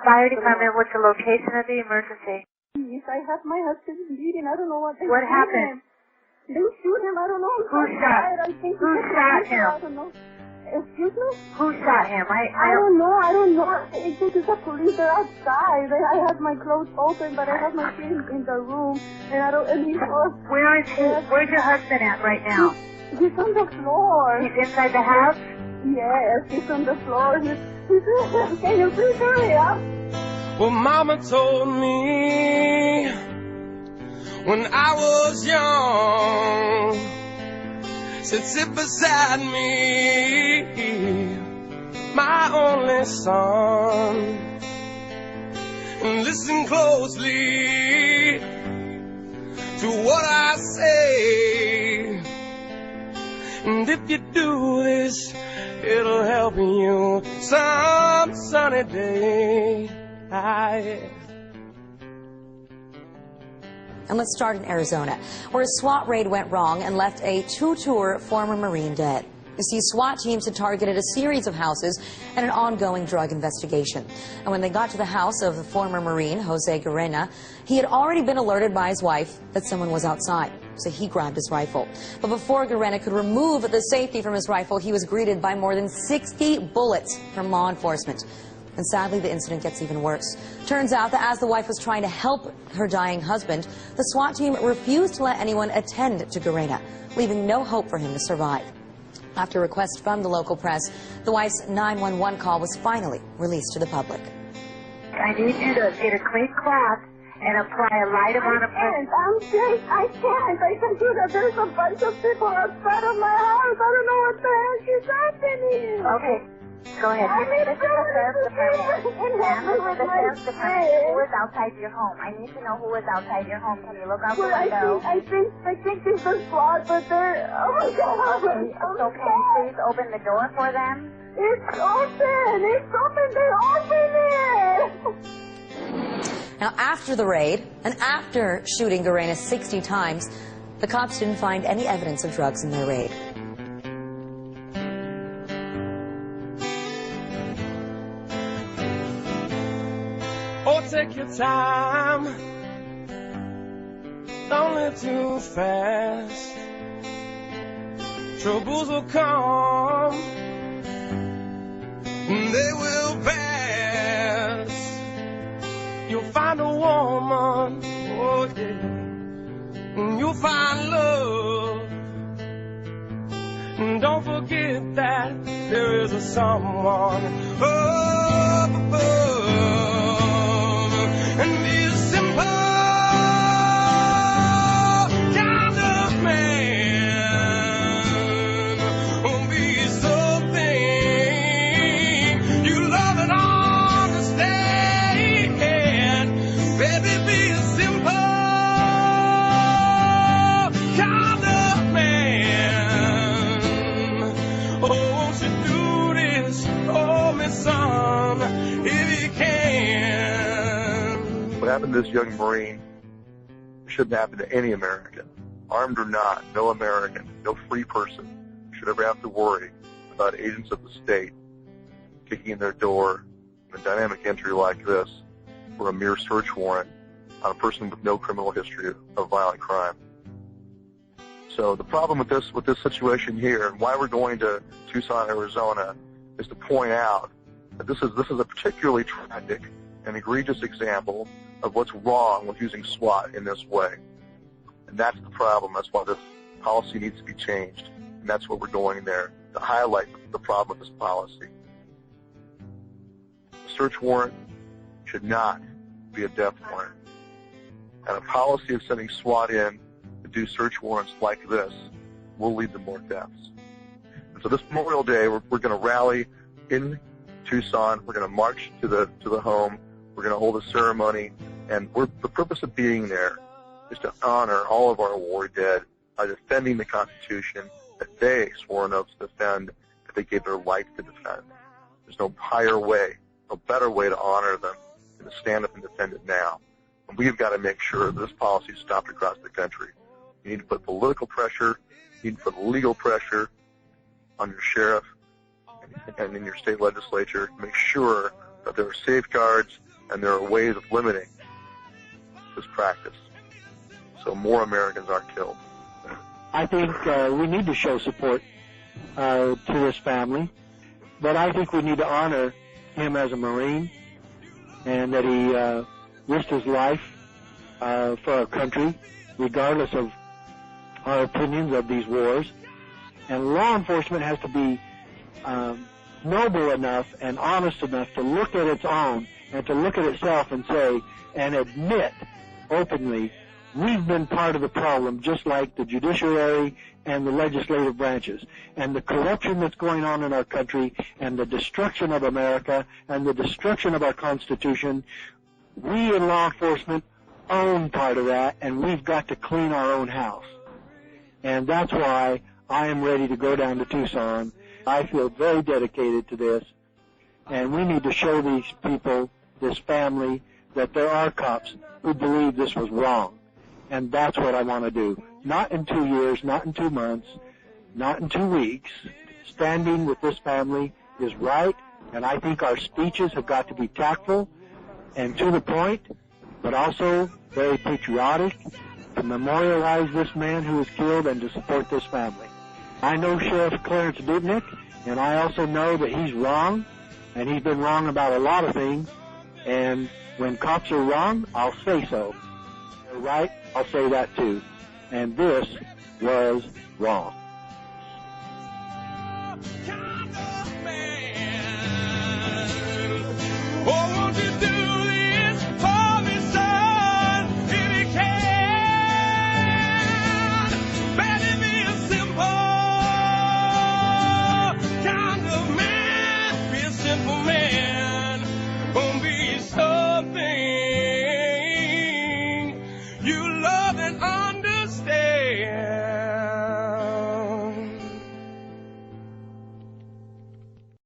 Fire department, what's the location of the emergency? Yes, I have my husband bleeding. I don't know what they What happened? They shoot him. I don't know. Who shot? Who shot him? I don't know. Excuse me? Who shot him? I don't know. I don't know. It's just the police. They're outside. I have my clothes open, but I have my feet in the room, and I don't. And he's Where is he? Where's your husband at right now? He's on the floor. He's inside the house? Yes, he's on the floor. Can you please hurry up? Well, Mama told me when I was young, said sit beside me, my only son, and listen closely to what I say, and if you do this, it'll help you some sunny day. And let's start in Arizona, where a SWAT raid went wrong and left a two-tour former Marine dead. You see, SWAT teams had targeted a series of houses and an ongoing drug investigation. And when they got to the house of the former Marine, Jose Guerrena, he had already been alerted by his wife that someone was outside. So he grabbed his rifle. But before Guerrena could remove the safety from his rifle, he was greeted by more than 60 bullets from law enforcement. And sadly, the incident gets even worse. Turns out that as the wife was trying to help her dying husband, the SWAT team refused to let anyone attend to Guerrena, leaving no hope for him to survive. After request from the local press, the wife's 911 call was finally released to the public. I need you to get a clean cloth and apply a light amount of pressure. I can't. I can do that. There's a bunch of people outside of my house. I don't know what the heck is happening. Okay. Go ahead. This is the sheriff's department. Ma'am, this is the sheriff's department. Who is outside your home? I need to know who is outside your home. Can you look out the window? I think it's the SWAT, but they're... Oh, my God. Okay, so can you please open the door for them? It's open. It's open. They open it. Now, after the raid, and after shooting Guerrena 60 times, the cops didn't find any evidence of drugs in their raid. Oh, take your time, don't live too fast. Troubles will come, they will pass. You'll find a woman, oh yeah, and you'll find love. And don't forget that there is a someone up above. And be a simple kind of man. Won't be something you love and understand. Baby, be a simple kind of man. Oh, won't you do this for me, son, if you can. What happened to this young Marine shouldn't happen to any American, armed or not. No American, no free person should ever have to worry about agents of the state kicking in their door in a dynamic entry like this for a mere search warrant on a person with no criminal history of violent crime. So the problem with this situation here, and why we're going to Tucson, Arizona, is to point out that this is a particularly tragic and egregious example of what's wrong with using SWAT in this way. And that's the problem. That's why this policy needs to be changed. And that's what we're going there, to highlight the problem with this policy. A search warrant should not be a death warrant. And a policy of sending SWAT in to do search warrants like this will lead to more deaths. And so this Memorial Day, we're going to rally in Tucson. We're going to march to the home. We're going to hold a ceremony. And the purpose of being there is to honor all of our war dead by defending the Constitution that they swore an oath to defend, that they gave their life to defend. There's no higher way, no better way to honor them than to stand up and defend it now. And we've got to make sure that this policy is stopped across the country. You need to put political pressure, you need to put legal pressure on your sheriff and in your state legislature to make sure that there are safeguards and there are ways of limiting this practice so more Americans aren't killed. I think we need to show support to this family, but I think we need to honor him as a Marine and that he risked his life for our country, regardless of our opinions of these wars. And law enforcement has to be noble enough and honest enough to look at its own and to look at itself and say and admit openly, we've been part of the problem, just like the judiciary and the legislative branches. And the corruption that's going on in our country and the destruction of America and the destruction of our Constitution, we in law enforcement own part of that, and we've got to clean our own house. And that's why I am ready to go down to Tucson. I feel very dedicated to this, and we need to show these people, this family, that there are cops who believe this was wrong. And that's what I want to do. Not in 2 years, not in 2 months, not in 2 weeks. Standing with this family is right, and I think our speeches have got to be tactful and to the point, but also very patriotic, to memorialize this man who was killed and to support this family. I know Sheriff Clarence Dubnik, and I also know that he's wrong, and he's been wrong about a lot of things, and when cops are wrong, I'll say so. They're right, I'll say that too. And this was wrong. Oh, won't you do this for me, son, if you can? Better be a simple kind of man, be a simple man, won't be something you